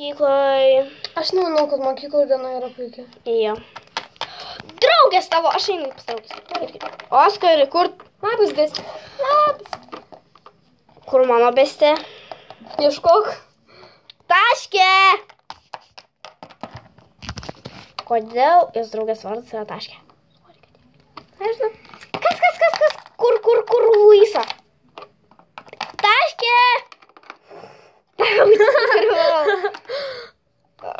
Mokykloje. Aš nemanau, kad mokykloje diena yra puikiai. Jo. Draugės tavo, aš einu pas draugės. Oskarai, kur? Labas, bestė. Labas. Kur mano bestė? Ieškok. Taškė! Kodėl jos draugės vardas yra Taškė? Nežinau. Kas? Kur Luisa? Taškė!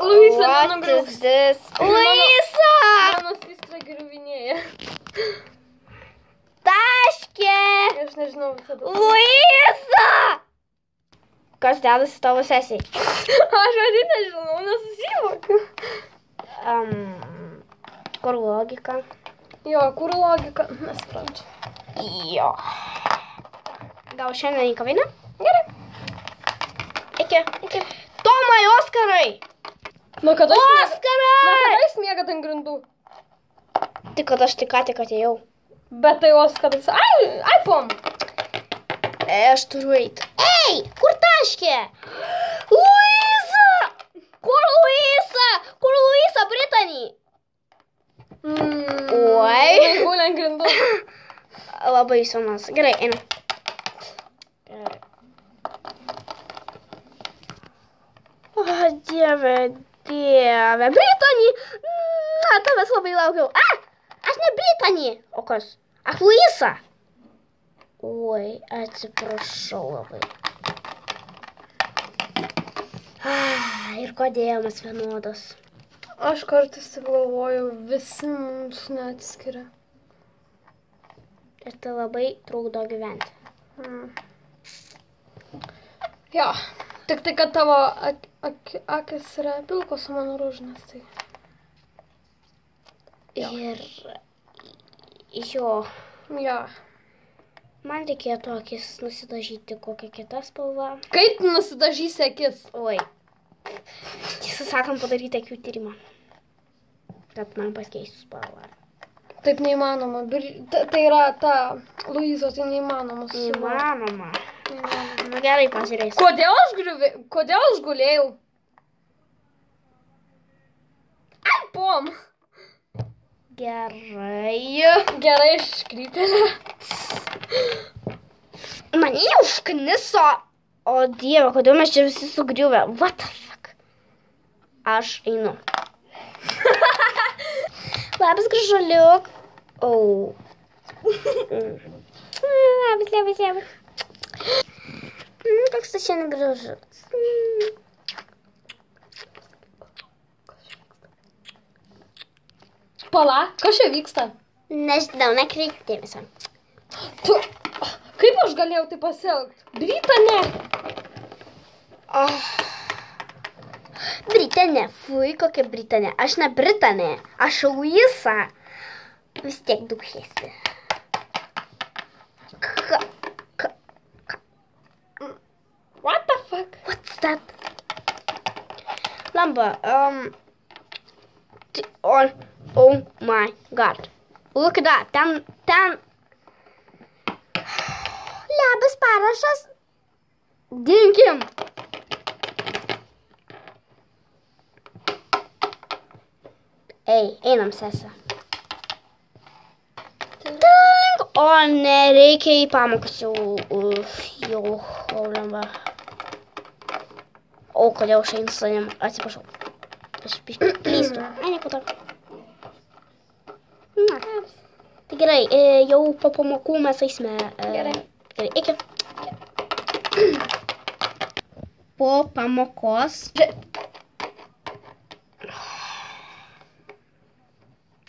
Luisa What nenugriaus. is this? Luisa! Mano sistra griuvinėja. Taškė! Aš nežinau visada. Luisa! Kas dedasi tavo sesiai? Aš vadin nežinau, nesusivokiu. Kur logika? Jo, kur logika? Nesprantu. Jo. Gal šiandien į kavinę? Gerai. Iki. Tomai, Oskarai! Nu, kada Oskarai! jis miega ant grindų? Tik kad aš tik ką tik atėjau. Bet tai Oskaras. Ai, pom. Aš turiu eiti. Ei, kur Taškė? Luisa! Kur Luisa? Kur Luisa, Britanį? Oi. Guli ant grindų. Labai įsumas. Gerai, einu. O, dieve. Britanį! Na, tavęs labai laukiau. Aš ne Britanį. O kas? Aš Luisa. Oi, atsiprašau labai. Ir kodėl mes vienodos? Aš kartais taip galvoju, visi mums neatskiria. Ir tai labai trukdo gyventi. Jo, tik tai, kad tavo akis yra pilkos, o mano rožinės, tai... Ir... Jo. Jo. Man reikėtų akis nusidažyti kokią kitą spalvą. Kaip nusidažysi akis? Oi. Tiesą sakant, padaryti akių tyrimą. Kad man paskeistų spalvą. Taip neįmanoma. Tai yra ta Luizo, tai neįmanoma. Įmanoma. Na gerai, pažiūrėsiu. Kodėl aš gulėjau? Ai, pom. Gerai. Gerai, iškrypėlė. Mane užkniso. O dieve, kodėl mes čia visi sugriuvę? What the fuck? Aš einu. Labas, gražuliuk. Au. Labas. Koks tu šiandien gražus. Pala, kas čia vyksta? Nežinau, nekreipk dėmesio. Tu, kaip aš galėjau tai pasielgti? Britanė! Britanė, fui, kokia Britanė. Aš ne Britanė, aš Luisa. Vis tiek dukhėsi. What the fuck? What's that? Lamba, oh my god. Look at that, ten. Labas parašas. Dinkim. Ei, einam, sese. O, nereikia į pamokas jau, lamba. O, kodėl aš einu su savim? Atsiprašau. Aš klystu. Ai, nieko to. Tai gerai, jau po pamokų mes eisime. Gerai. Gerai, iki. Po pamokos.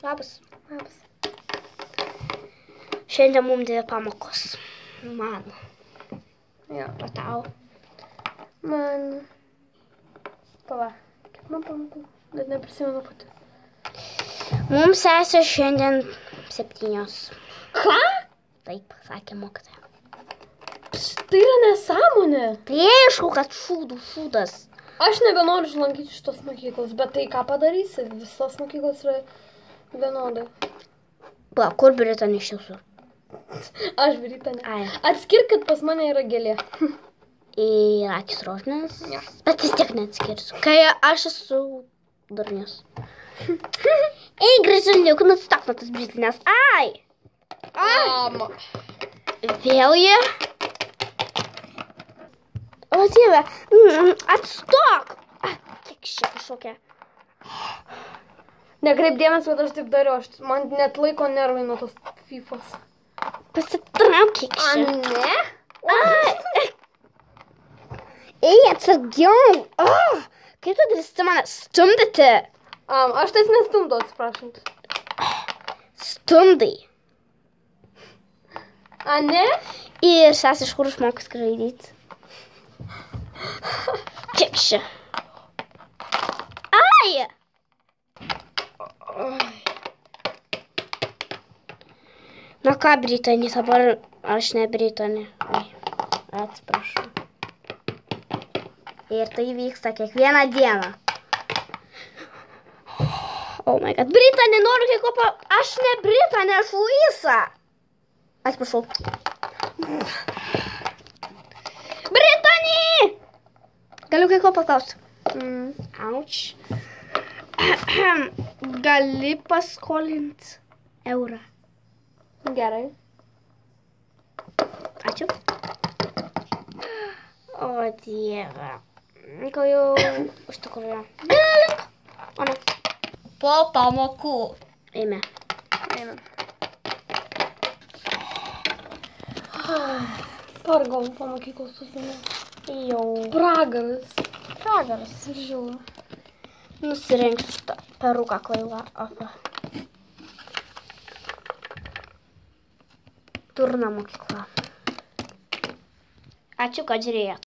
Labas. Šiandien mums 2 pamokos. Man. Jo. O tau? Man... Pala. Kaip man pamokų? Bet neprisimenu pati. Mums sesė šiandien 7. Ką? Taip, sakė mokytoja. Tai yra nesąmonė. Tai aišku, kad šūdas. Aš nebenoriu lankyti šitos mokyklos, bet tai ką padarysi? Visos mokyklos yra vienodai. Pala, kur Britanė iš jūsų? Aš Britanė. Ai. Atskirk, kad pas mane yra gėlė. Ir akis rožinės. Ne. Bet vis tiek neatskirsiu. Kai aš esu durnius. Ei, gražuliuk, nustok nuo tas britlinės. Ai! Vėl jie. O dieve, atstok! Kiek šia kažkokia. Nekreip dėmesio, kad aš taip dariau, man net laiko nervai nuo tos fifos. Pasitrauk kiek šia. Ne? Ai! Ei, atsargiau! Kaip tu drįsti mane stumdyti? Aš tais nestumdu, atsiprašant. Stumdai. Ne? Ir sesė iš kur išmokai skraidyti. Kiek šia. Ai! Na ką, Britanija, dabar aš ne Britanija. Ai, atsiprašau. Ir tai vyksta kiekvieną dieną. Oh my god. Britanija, noriu kai ko Aš ne Britanija, aš Luisa. Atsiprašau. Britanija! Galiu kai ko paklausti. Auč. Gali paskolinti eurą. Gerai. Ačiū. O dieve. Gal jau iš tikrųjų. Link. O ne. Po pamokų. Eime. Einam. Pargau po mokyklos susiminę. Jau. Pragaras. Pragaras. Žiūrėjau. Nusirinksiu šitą peruką kvailą. Opa. Durna mokykla. Ačiū, kad žiūrėjot.